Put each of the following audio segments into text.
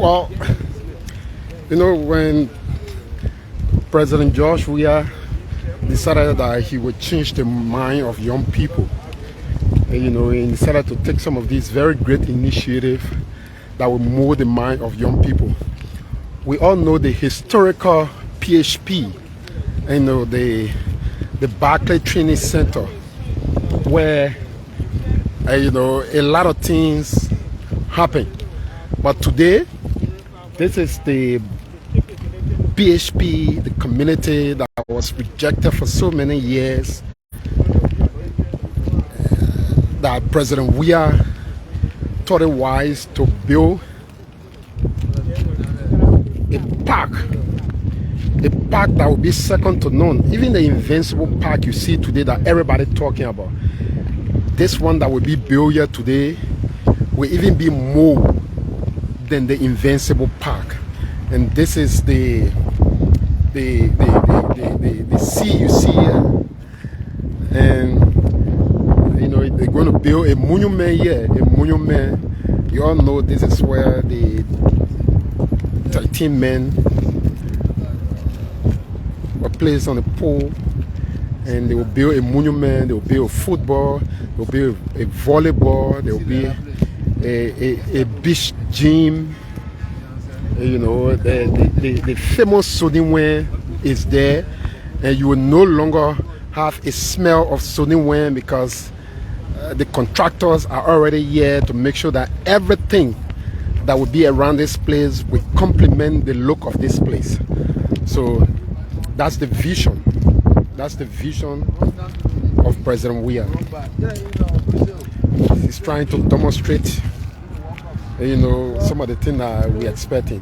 Well, when President George Weah decided that he would change the mind of young people, and decided to take some of these very great initiatives that will mold the mind of young people. We all know the historical PHP, the Barclay Training Center, where a lot of things happen. But today, this is the PHP, the community that was rejected for so many years, that President Weah thought it wise to build a park that will be second to none. Even the Invincible park you see today that everybody talking about, this one that will be built here today will even be more than the Invincible park. And this is the sea you see here, and they're going to build a monument here. A monument. You all know this is where the 13 men were placed on the pole, and they will build a monument. They will build football. They will build a volleyball. There will be a beach gym. The famous sodium wine is there, and you will no longer have a smell of sodium wine because the contractors are already here to make sure that everything that will be around this place will complement the look of this place. So that's the vision. That's the vision of President Weah. He's trying to demonstrate some of the things that we're expecting.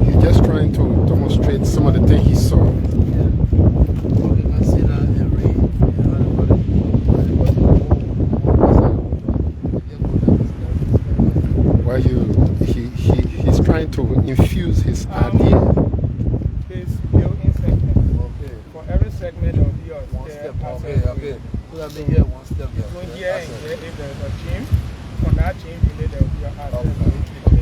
He's just trying to demonstrate some of the things he saw. He's trying to infuse his idea. His building segment. For every segment of yours, one step. Okay. So that means here one step. Going here and here, if there's a gym, on that gym, there will be a house.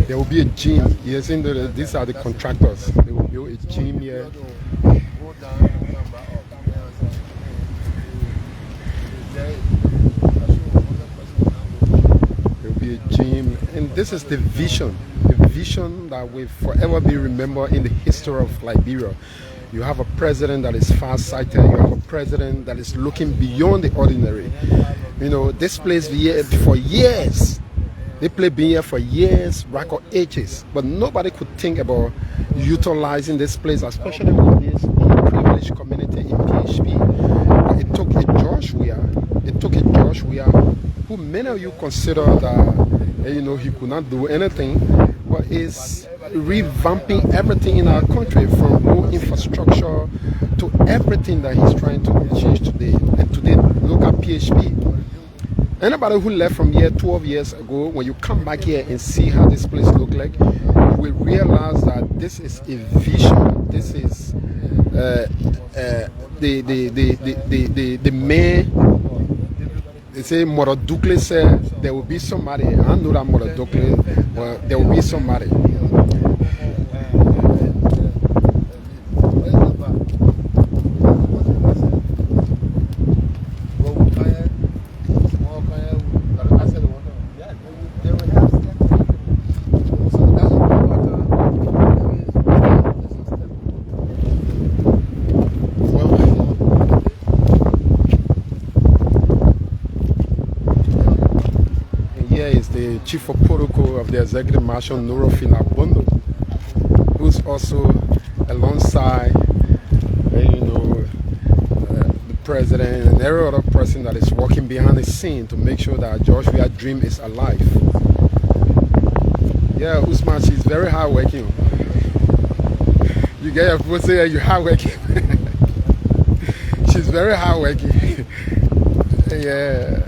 There will be a gym. Yes, these are the contractors. They will build a gym here. There will be a gym, and this is the vision that will forever be remembered in the history of Liberia. You have a president that is far-sighted. You have a president that is looking beyond the ordinary. This place for years, they been here for years, record ages, but nobody could think about utilizing this place, especially with this privileged community in PHP. But it took a George Weah, who many of you consider that he could not do anything, but is revamping everything in our country, from road infrastructure to everything that he's trying to change today. And today, look at PHP. Anybody who left from here 12 years ago, when you come back here and see how this place looks like, you will realize that this is a vision. This is the man. They say Mother Douglas said there will be somebody. I know that Mother Douglas, but there will be somebody. The Chief of Protocol of the Executive Marshal, Monrovia, who's also alongside, the president and every other person that is working behind the scene to make sure that George Weah's dream is alive. Yeah, Usman, she's very hardworking. You get your people say you're hardworking. she's very hardworking. Yeah.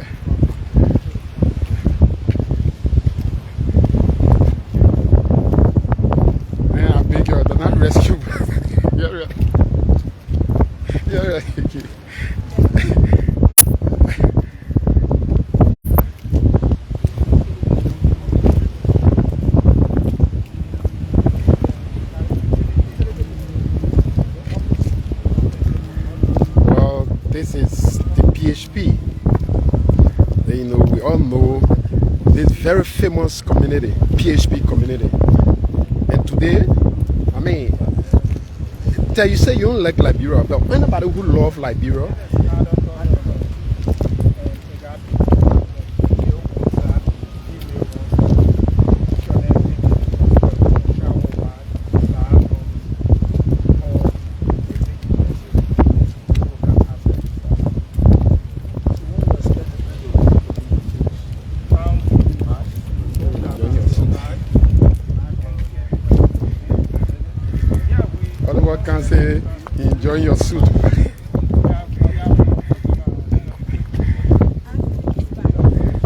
Man, I beg you, do not rescue. You're right. You're right. This is the PHP. You know, we all know this very famous community, PHP community. And today, I mean, you say you don't like Liberia, but anybody who loves Liberia, can say enjoying your suit.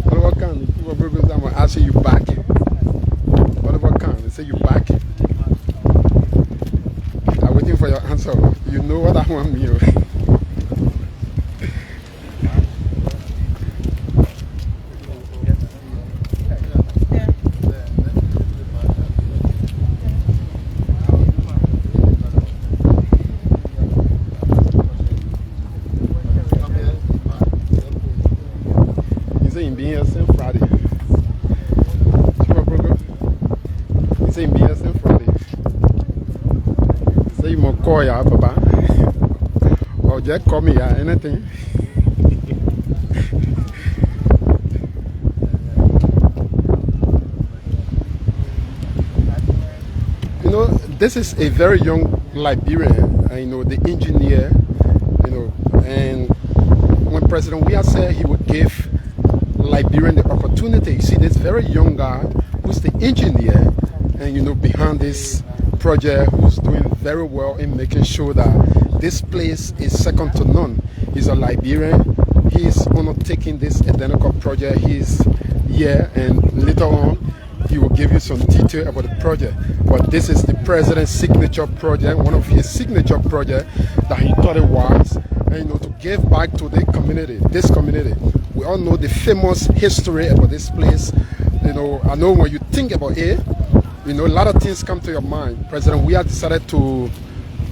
Whatever can people are asking you back. Whatever can they say you back. I'm waiting for your answer. You know what I want me. Friday. Say me Friday. Say you more call ya, Papa. Or just call me anything. You know, this is a very young Liberian. You know, the engineer. You know, and when President Weah said he would give Liberian the opportunity. You see this very young guy who's the engineer and you know behind this project, who's doing very well in making sure that this place is second to none. He's a Liberian. He's undertaking this identical project. He's here, and later on he will give you some detail about the project. But this is the president's signature project, one of his signature projects that he thought it was, and you know, to give back to the community, this community. We all know the famous history about this place. You know, I know when you think about it, you know, a lot of things come to your mind. President Weah decided to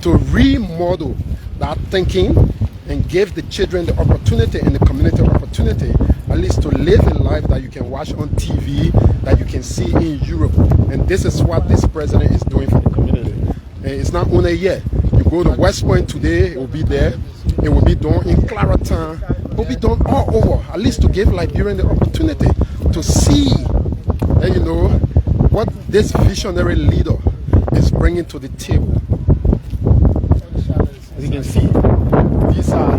remodel that thinking and give the children the opportunity and the community opportunity, at least to live a life that you can watch on TV, that you can see in Europe. And this is what this president is doing for the community. And it's not only here. You go to West Point today, it will be there. It will be done in Clarendon. It will be done all over, at least to give Liberian the opportunity to see, you know, what this visionary leader is bringing to the table. As you can see, these are,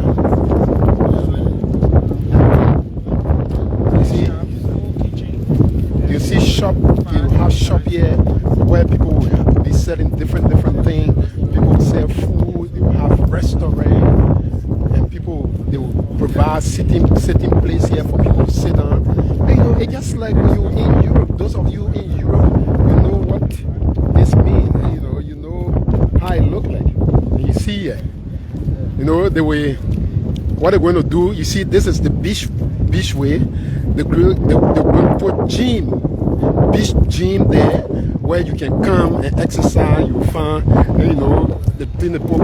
you see shop, you have shop here where people will be selling different things. People will sell food, they will have restaurant, and people, they will provide sitting place here for people to sit down. And, you know, it's just like when you're in Europe. Those of you in Europe, you know what this means. You know how it look like. And you see here, you know the way what they're going to do. You see, this is the beach way. They're going to put beach gym there, where you can come and exercise. You will find, you know, the thing they put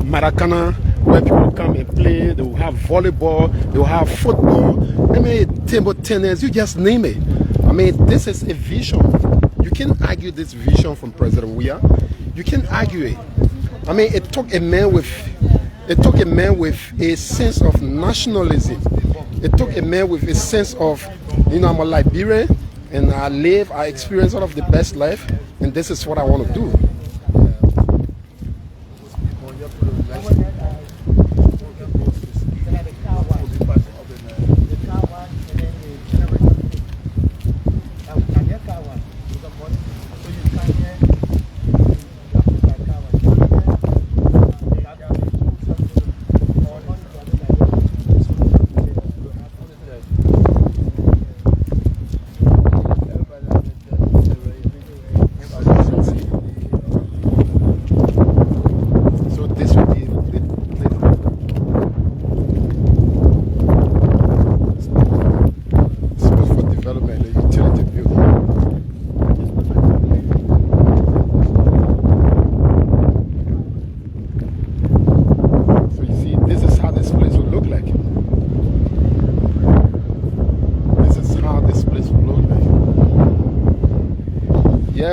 Maracana, where people come and play. They will have volleyball, they will have football, I mean, table tennis, you just name it. I mean, this is a vision. You can't argue this vision from President Weah. You can't argue it. I mean, it took a man with a sense of nationalism. It took a man with a sense of, you know, I'm a Liberian and I experience all of the best life, and this is what I want to do.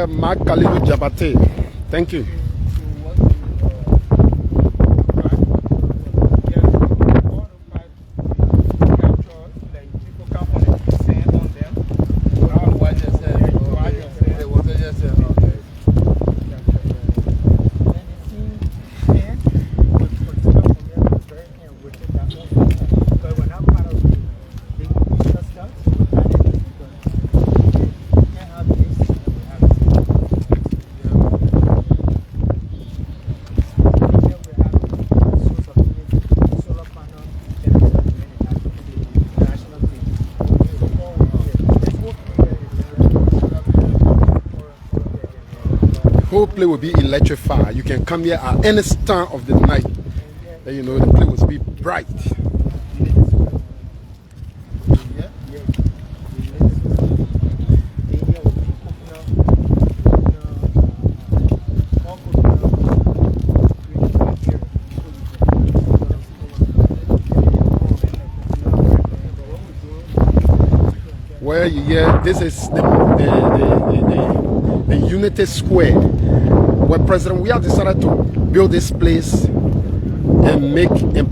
Mark Kalilu Jabate. Thank you. Whole place will be electrified. You can come here at any time of the night. And you know the place will be bright. Well, yeah, this is the Unity Square, where President Weah decided to build this place and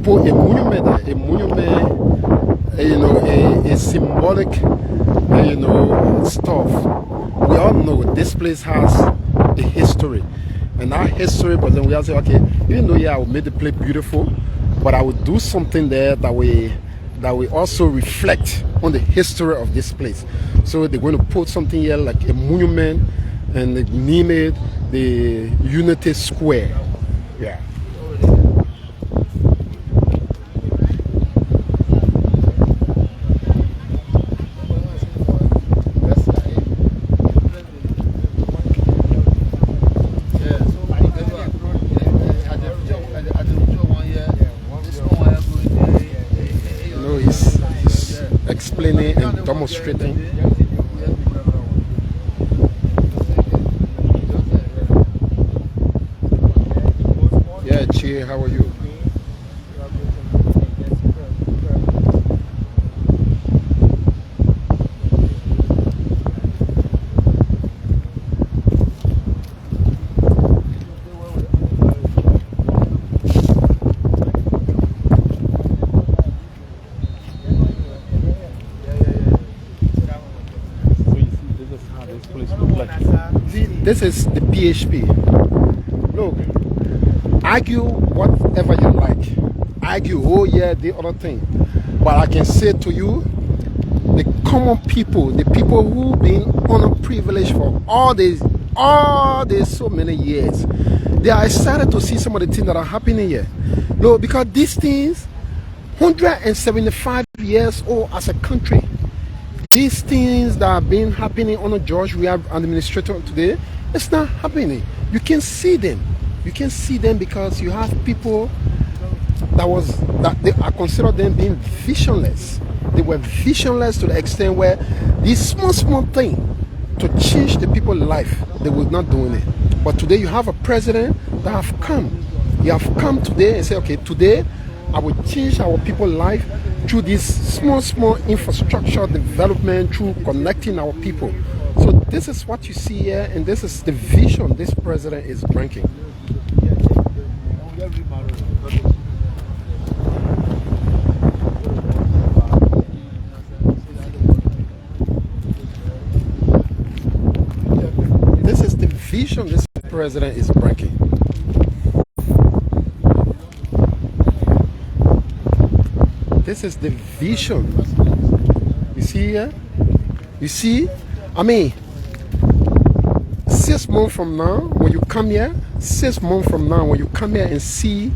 put a monument, you know, a symbolic, you know, stuff. We all know this place has a history, and that history, President Weah said, okay, even though yeah, I will make the place beautiful, but I will do something there that we also reflect on the history of this place. So they're going to put something here like a monument, and they name it the Unity Square. Yeah. You know, he's explaining and demonstrating. How are you? This is the PHP. Look, argue whatever you like. Argue, oh yeah, the other thing. But I can say to you, the common people, the people who been underprivileged for all these so many years, they are excited to see some of the things that are happening here. No, because these things, 175 years old as a country, these things that have been happening under George Weah administration today, it's not happening. You can see them. You can see them because you have people that they are considered them being visionless. They were visionless to the extent where this small thing to change the people's life, they were not doing it. But today you have a president that have come. He have come today and say, okay, today I will change our people's life through this small infrastructure development, through connecting our people. So this is what you see here, and this is the vision this president is bringing. This is the vision this president is bringing. This is the vision. You see here? You see? I mean, 6 months from now, when you come here, 6 months from now, when you come here and see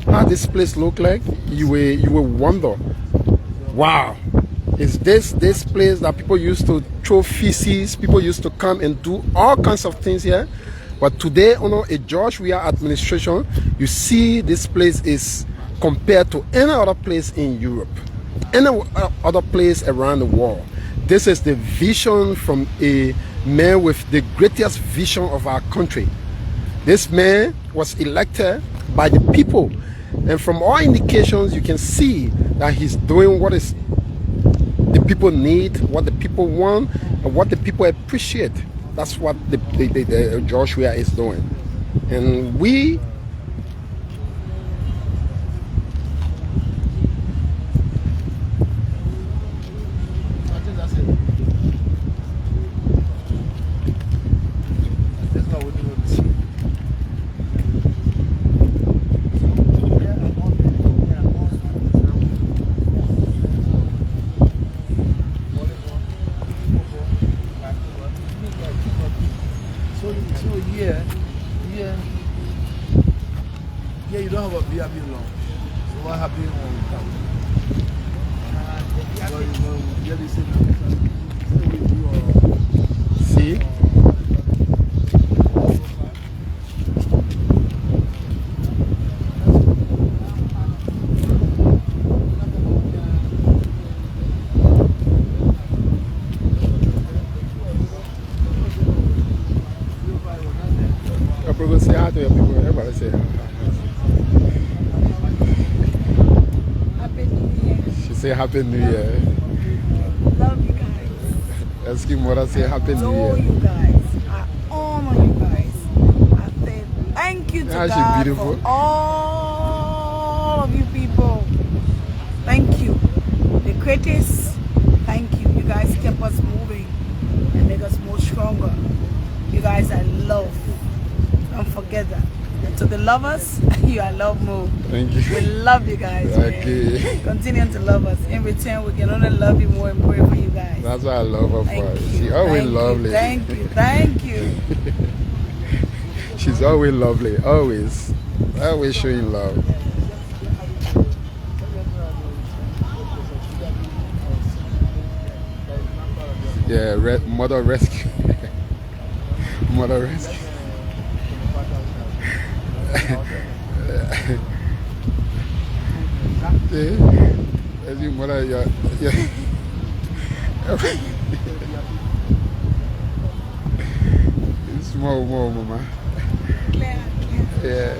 how this place look like, you will wonder, wow, is this place that people used to throw feces, people used to come and do all kinds of things here? But today, under a George Weah administration, you see this place is compared to any other place in Europe, any other place around the world. This is the vision from a man with the greatest vision of our country. This man was elected by the people, and from all indications you can see that he's doing what the people need, what the people want, and what the people appreciate. That's what the George Weah is doing, and we. Yeah, you don't have a VIP lounge. So what happened when we come? See? People say hi to your people. Everybody say hi. Happy New Year. She say Happy New Year. Love you guys. Ask him mother say Happy New Adore Year. you guys. I honor you guys. I say thank you to Yeah, she's God beautiful. for all of you people. Thank you. The critics, thank you. You guys kept us moving and make us more stronger. You guys I love. Don't forget that. And to the lovers, you are love more. Thank you. We love you guys. Okay. Man. Continue to love us. In return, we can only love you more and pray for you guys. That's why I love her Thank for. you. She's always Thank lovely. You, thank you. Thank you. She's always lovely. Always. Always showing love. Yeah, mother rescue. Mother rescue. Yeah. As you mother, yeah. Small, mama. Yeah.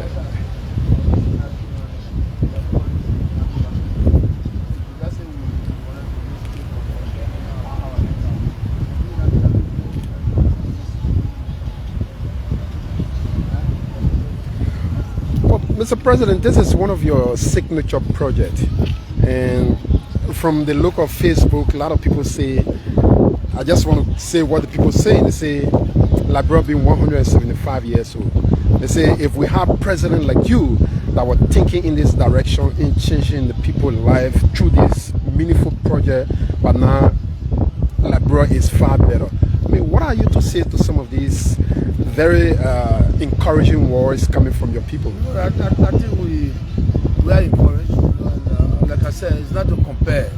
Well, Mr. President, this is one of your signature projects, and from the look of Facebook, a lot of people say, I just want to say what the people say. They say Liberia being 175 years old. They say if we have a president like you that were thinking in this direction in changing the people's life through this meaningful project, but now Liberia is far better. I mean, what are you to say to some of these very encouraging words coming from your people? I think we are encouraged. And, like I said, it's not to compare.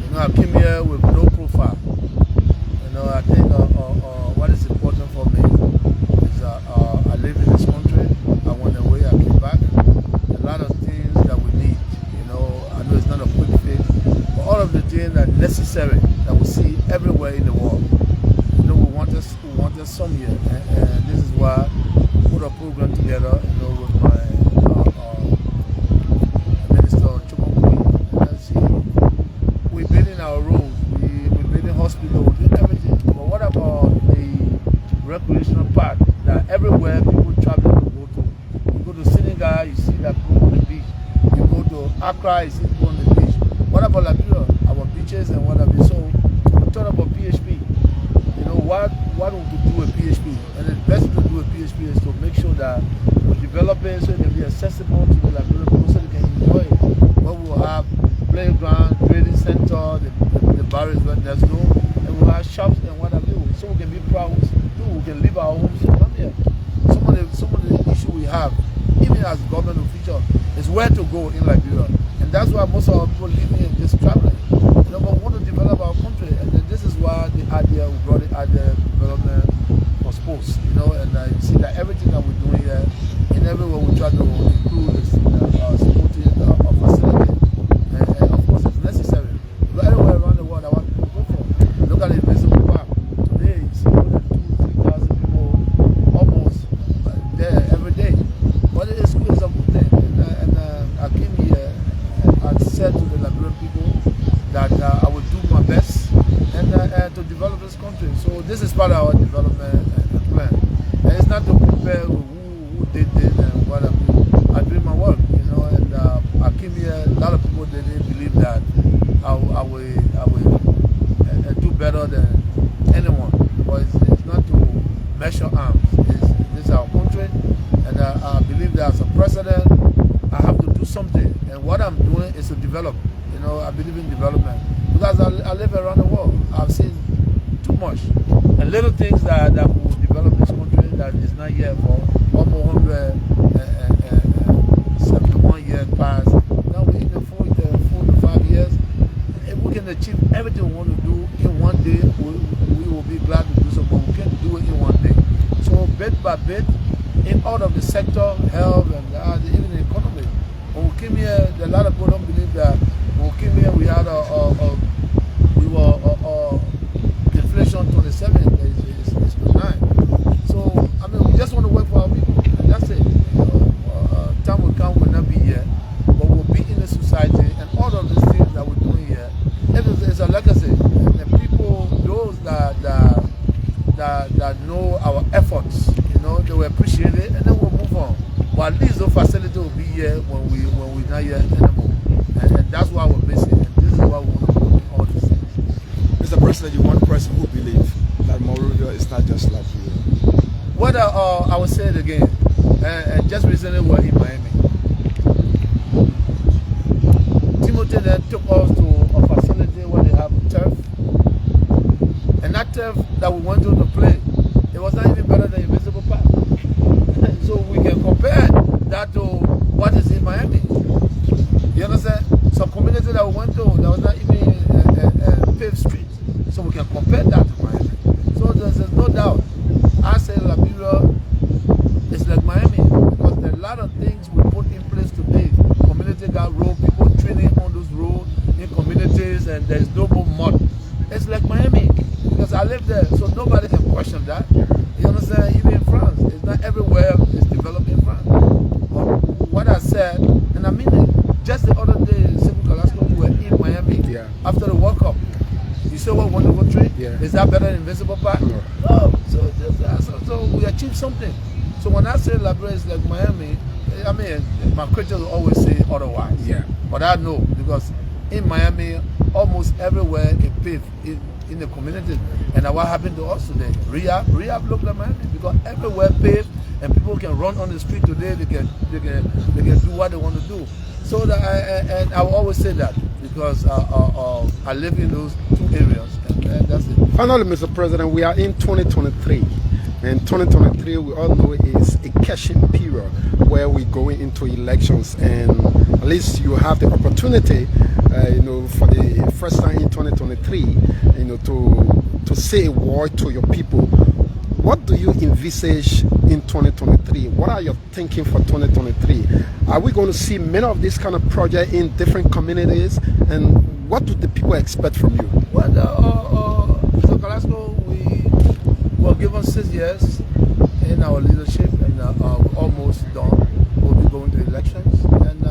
You know, I came here with no profile. You know, I think what is important for me is I live in this country. I went away, I came back. A lot of things that we need. You know, I know it's not a quick fix, but all of the things that are necessary that we see everywhere in the world. You know, we want us some here, and this is why we put a program together. You know, with my minister Chukwu. We're building our roads, we're building hospitals, we're doing everything. But what about the recreational part that everywhere people travel to go to? You go to Senegal, you see that people on the beach. You go to Accra, you see people on the beach. What about Liberia? Our beaches and what have you? So we talk about PHP. You know, what would we do with PHP? And the best to do with PHP is to make sure that we're developing so it can be accessible to the Liberian people so they can enjoy it. Where we'll have playground, training center, the barriers where there's no, and we'll have shops and what have you. So we can be proud, we can leave our homes and come here. Some of the issues we have, even as government officials, is where to go in Liberia. And that's why most of our people living here just traveling. You know, but we want to develop our country, and this is why the idea we brought the idea development for sports. You know, and you see that everything that we're doing here, in everywhere we try to include is supporting facility, and of course it's necessary. But everywhere around the world, I want people to go for. Look at the Invincible Park. Today, you see more than 2,000-3,000 people almost there every day. But it is good, it's a good thing. And I came here and said to the Liberian people that I will do my best and to develop this country. So this is part of our development. compare who did this and what I doing my work, you know, and I came here, a lot of people didn't believe that I will do better than anyone, but it's not to measure arms. This is our country, and I believe that as a president, I have to do something, and what I'm doing is to develop. You know, I believe in development, because I live around the world. I've seen too much, and little things that will develop this country that is not here for almost 171 years past. Now we're in the 4 to 5 years. If we can achieve everything we want to do in one day, we will be glad to do so, but we can't do it in one day. So bit by bit, in all of the sector, health, and even the economy. When we came here, a lot of people don't believe that when we came here, we had inflation 27 is 9. So I mean, we just want to work for our people, and that's it. Time will come, we'll not be here, but we'll be in the society, and all of these things that we're doing here, it's a legacy. And the people, those that know our efforts, you know, they will appreciate it, and then we'll move on. But at least the facility will be here when we're not here anymore, and that's why we're missing. And this is why we want to do all these things. Mr. President, you want person who believes that Monrovia is not just Liberia. What I will say it again. Just recently we were in Miami. Timothy then took us to a facility where they have turf. And that turf that we went to play, it was not even better than Invincible Park. So we can compare that to what is in Miami. You understand? Some community that we went to, there was not even a paved street. So we can compare that to Miami. So there's no doubt. I say Liberia is like Miami, because there are a lot of things we put in place today. Community got road, people training on those roads in communities, and there's no more mud. It's like Miami, because I live there, so nobody can question that. You understand? Even in France, it's not everywhere it's developed in France. But what I said, and I mean it, just the other day, we were in Miami after the World Cup. You see what wonderful trade? Is that better than Invincible Park? No. So we achieved something. So when I say Liberia is like Miami, I mean, my critics will always say otherwise. But I know, because in Miami, almost everywhere it paved in the community. And what happened to us today? Rehab looked like Miami, because everywhere paved, and people can run on the street today. They can do what they want to do. So that I will always say that, because I live in those two areas, and that's it. Finally, Mr. President, we are in 2023. And 2023, we all know, is a cashing period where we're going into elections, and at least you have the opportunity, you know, for the first time in 2023, you know, to say a word to your people. What do you envisage in 2023? What are your thinking for 2023? Are we going to see many of these kind of projects in different communities, and what do the people expect from you? Well, Mr. Carrasco, we were given 6 years in our leadership, and we're almost done. We'll be going to elections, and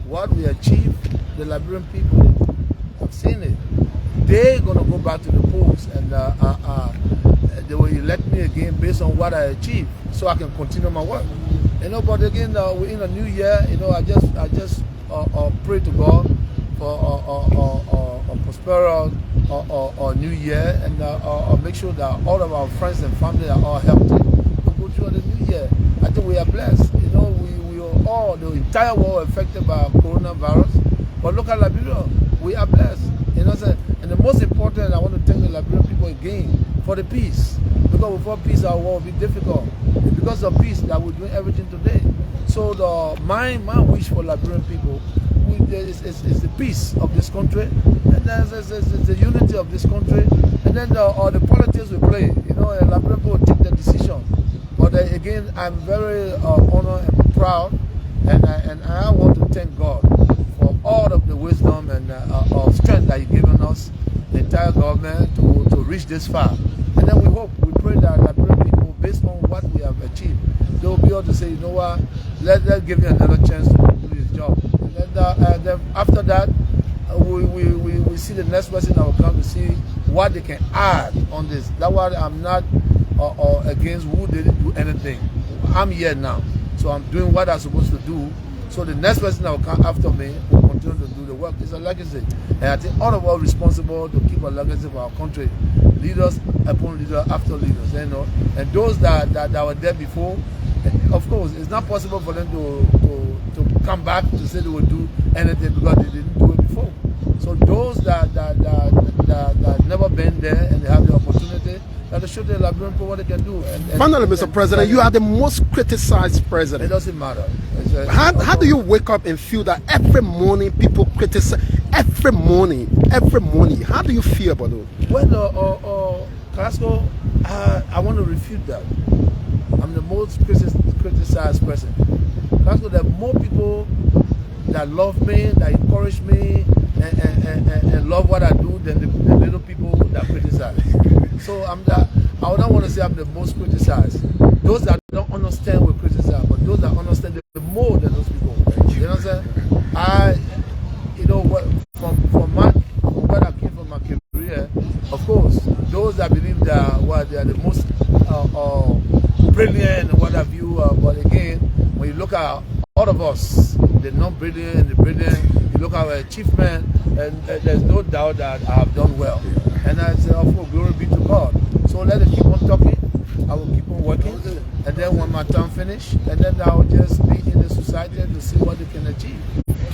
what we achieved, the Liberian people have seen it. They're going to go back to the polls, and they will elect me again based on what I achieved, so I can continue my work. You know, but again, we're in a new year. You know, I just pray to God for a prosperous new year, and make sure that all of our friends and family are all healthy to go through the new year. I think we are blessed. You know, we are all, the entire world affected by coronavirus, but look at Liberia, we are blessed. You know, and the most important, I want to thank the Liberian people again for the peace, because without peace our world will be difficult. It's because of peace that we're doing everything today. So my wish for Liberian people is the peace of this country, and then the unity of this country, and then the politics we play. You know, Liberian people take the decision. But again, I'm very honored and proud, and I want to thank God for all of the wisdom and strength that He's given us, the entire government, to reach this far. And then we pray that Liberian people, based on what we have achieved, they will be able to say, you know what, let's give you another chance to do this job. And then after that, we see the next person that will come to see what they can add on this. That's why I'm not or against who didn't do anything. I'm here now, so I'm doing what I'm supposed to do. So the next person that will come after me will continue to do the work. It's a legacy, and I think all of us are responsible to keep a legacy for our country. Leaders upon leaders after leaders, you know. And those that were there before, of course, it's not possible for them to come back to say they will do anything because they didn't do it before. So those that never been there and they have the opportunity, that they show the Liberian people what they can do. Finally, Mr. President, you are the most criticized president. It doesn't matter. How do you wake up and feel that every morning people criticize? Every morning. How do you feel about it? Well, Carrasco, I want to refute that. I'm the most criticized person. Carrasco, there are more people that love me, that encourage me, and love what I do than the little people that criticize. So I don't want to say I'm the most criticized. Those that don't understand will criticize, but those that understand the more than those people. You know what I'm saying? From where I came from my career, of course, those that believe that they are the most brilliant and what have you, but again, when you look at all of us, the non-brilliant and the brilliant, you look at our achievement, and there's no doubt that I have done well. And I say, of course, glory be to God. So let it keep on talking. I will keep on working, and then when my term finish, and then I will just be in the society to see what they can achieve.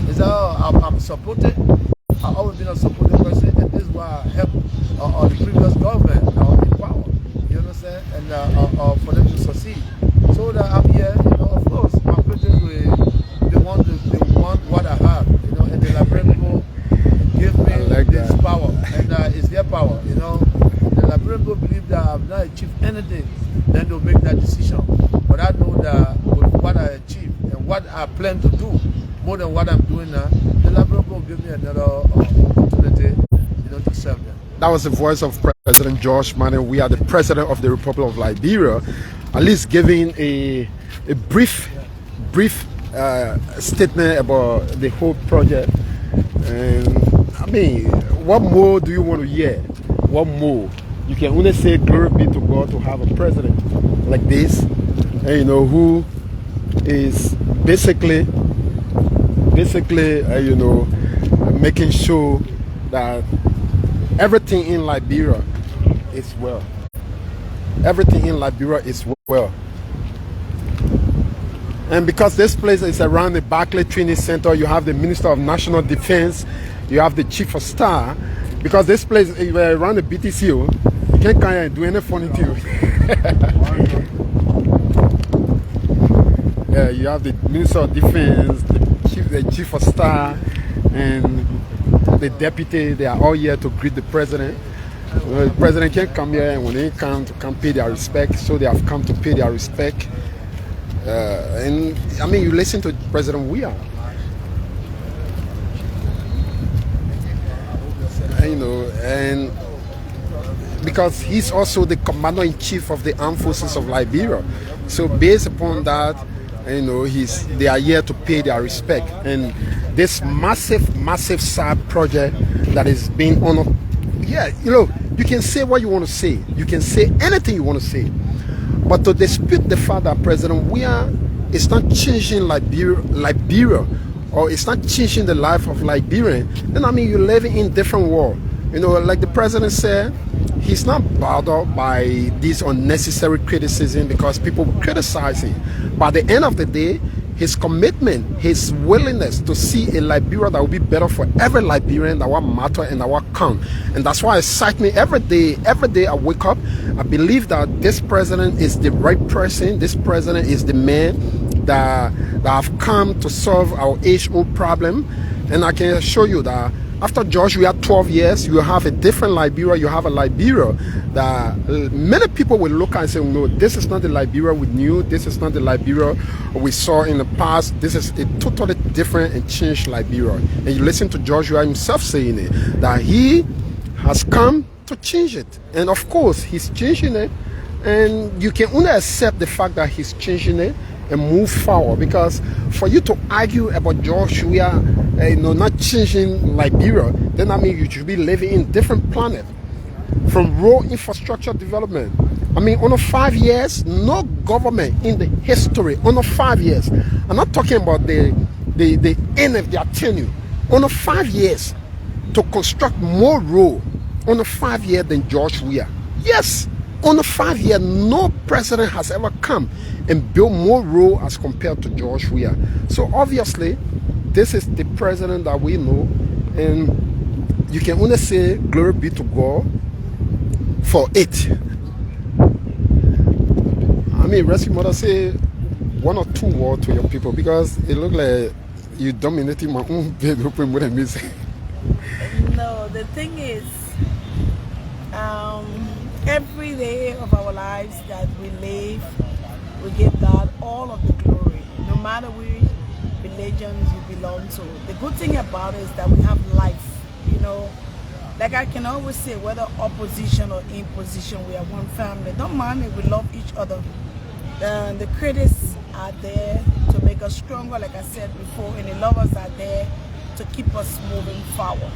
Is that I'm supported. I've always been a supportive person, and this is why I help the previous government in power. You understand? And for them to succeed. So that I'm here, of course, my critics they want what I have, and the Liberian people give me this power, and it's their power, The Liberian people believe that I've not achieved anything, then they'll make that decision. But I know that with what I achieved and what I plan to do, more than what I'm doing now, the Liberian people give me another opportunity, to serve them. That was the voice of President George Weah. We are the President of the Republic of Liberia, at least giving a brief statement about the whole project. And I mean, what more do you want to hear? What more? You can only say glory be to God to have a president like this, and who is basically making sure that everything in Liberia is well. Everything in Liberia is well. And because this place is around the Barclay Training Center, you have the Minister of National Defense, you have the Chief of Staff. Because this place is around the BTC, you can't come here and do any funny thing. Yeah, you have the Minister of Defense, the Chief of Staff, and the Deputy. They are all here to greet the President. The President can't come here, and when they come to pay their respect, so they have come to pay their respect. And I mean, you listen to President Weah. And because he's also the Commander-in-Chief of the Armed Forces of Liberia. So based upon that, they are here to pay their respect. And this massive side project that is being honored, you can say what you want to say. You can say anything you want to say. But to dispute the fact that President Weah is not changing Liberia, or it's not changing the life of Liberian, then you're living in a different world. Like the President said, he's not bothered by this unnecessary criticism because people criticize him. But at the end of the day, his commitment, his willingness to see a Liberia that will be better for every Liberian, that will matter and that will count. And that's why it excites me every day. Every day I wake up, I believe that this president is the right person. This president is the man that have come to solve our age-old problem. And I can assure you that after George, we had 12 years, you have a different Liberia. You have a Liberia that many people will look at and say, no, this is not the Liberia we knew. This is not the Liberia we saw in the past. This is a totally different and changed Liberia. And you listen to George Weah himself saying it, that he has come to change it. And of course, he's changing it. And you can only accept the fact that he's changing it and move forward, because for you to argue about George Weah, not changing Liberia, then you should be living in different planet. from road infrastructure development. I mean, under 5 years, no government in the history, under 5 years, I'm not talking about the end of their tenure, under 5 years, to construct more road under 5 years than George Weah. Yes, under 5 years, no president has ever come and built more road as compared to George Weah. So obviously, this is the president that we know, and you can only say glory be to God for it. I mean, Rescue Mother, say 1 or 2 words to your people, because it looks like you dominating my own bed open with music. No, the thing is, every day of our lives that we live, we give God all of the glory, no matter which religions you belong to. The good thing about it is that we have life, you know. Like I can always say, whether opposition or imposition, we are one family. Don't mind it, we love each other. The critics are there to make us stronger, like I said before, and the lovers are there to keep us moving forward.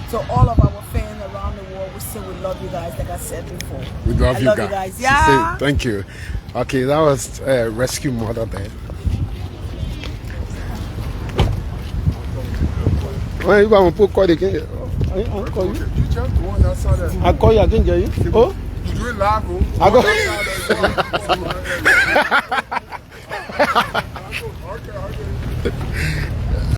So all of our fans around the world, we say we love you guys, like I said before. We love you guys. You guys. Yeah. Say, thank you. Okay, that was Rescue Mother there. Why you going to put call again? I call you. You just the one that saw that. I call you again, Jerry. Oh? You do it live, bro. I go.